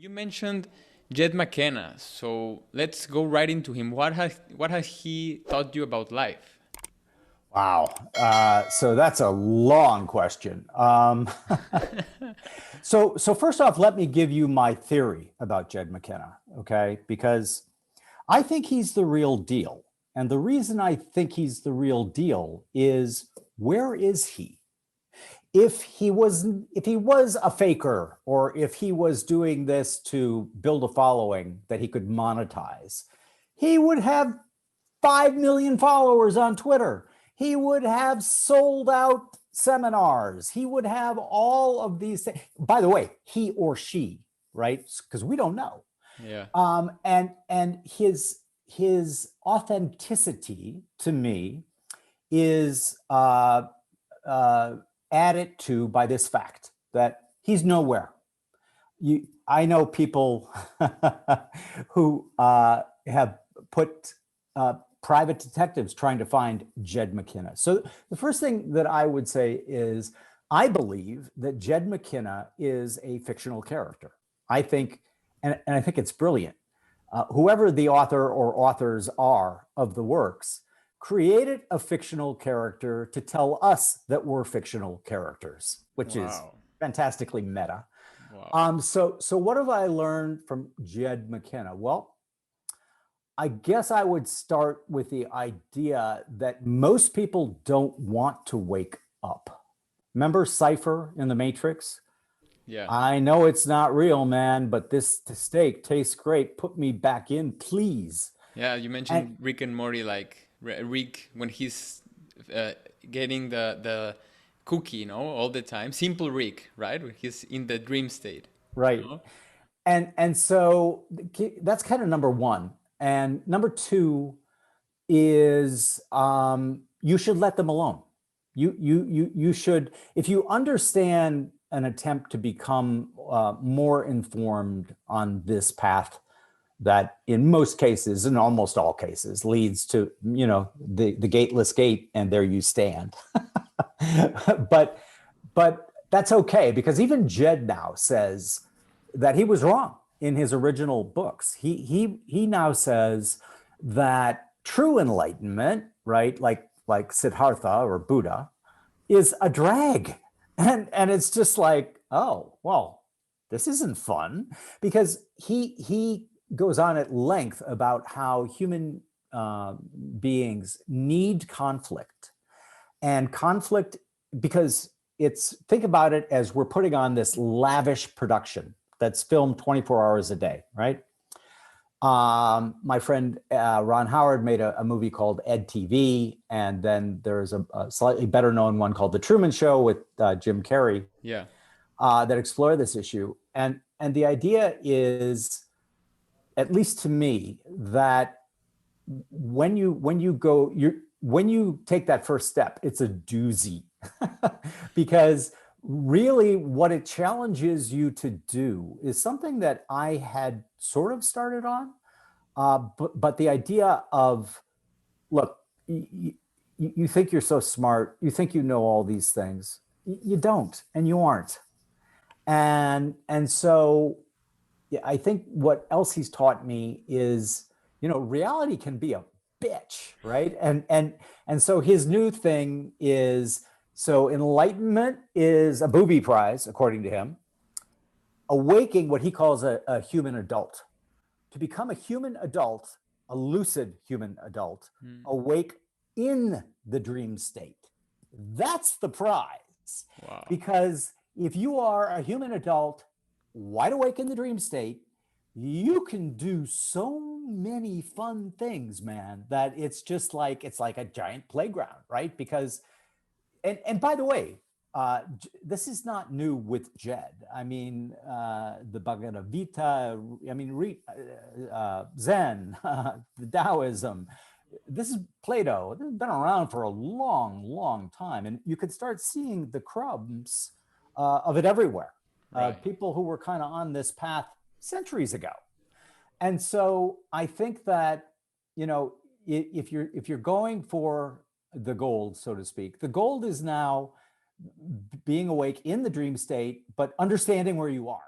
You mentioned Jed McKenna, so let's go right into him. What has he taught you about life? Wow. So that's a long question. So first off, let me give you my theory about Jed McKenna, okay? Because I think he's the real deal. And the reason I think he's the real deal is where is he? If he was a faker, or if he was doing this to build a following that he could monetize, he would have 5 million followers on Twitter. He would have sold out seminars. He would have all of these things. By the way, he or she, right? Because we don't know. Yeah. And his authenticity to me is uh, added to by this fact that he's nowhere. I know people who have put private detectives trying to find Jed McKenna. So the first thing that I would say is I believe that Jed McKenna is a fictional character. I think, and I think it's brilliant. Whoever the author or authors are of the works created a fictional character to tell us that we're fictional characters, which is Wow. fantastically meta. Wow. So what have I learned from Jed McKenna? Well, I guess I would start with the idea that most people don't want to wake up. Remember Cypher in the Matrix? Yeah. I know it's not real, man, but this steak tastes great. Put me back in, please. Yeah, you And mentioned Rick and Morty, like Rick when he's uh, getting the cookie, all the time. Simple Rick, right? When he's in the dream state. right. No? And so that's kind of number one. And number two is you should let them alone. You should, if you understand an attempt to become more informed on this path that in most cases, in almost all cases, leads to the gateless gate, and there you stand. but but that's okay, because even Jed now says that he was wrong in his original books. He now says that true enlightenment, right, like Siddhartha or Buddha, is a drag. And it's just like, oh, well, this isn't fun, because he goes on at length about how human beings need conflict, and conflict, because it's, think about it as we're putting on this lavish production that's filmed 24 hours a day, right? My friend Ron Howard made a movie called Ed TV, and then there's a slightly better known one called The Truman Show with Jim Carrey Yeah. that explore this issue. And the idea is, at least to me, that when you take that first step, it's a doozy. Because really what it challenges you to do is something that I had sort of started on, but the idea of, look, you think you're so smart, you think you know all these things, you don't, and you aren't. And so, yeah, I think what else he's taught me is, reality can be a bitch, right? And so his new thing is, so enlightenment is a booby prize, according to him. Awaking, what he calls a human adult. To become a human adult, a lucid human adult, Mm. awake in the dream state. That's the prize. Wow. Because if you are a human adult, wide awake in the dream state, you can do so many fun things, man, that it's like a giant playground, right? Because, and by the way, this is not new with Jed. I mean, the Bhagavad Gita, I mean, Zen, the Taoism. This is Plato. This has been around for a long, long time. And you could start seeing the crumbs of it everywhere. Right. People who were kind of on this path centuries ago. And so I think that, you know, if you're going for the gold, so to speak, the gold is now being awake in the dream state, but understanding where you are.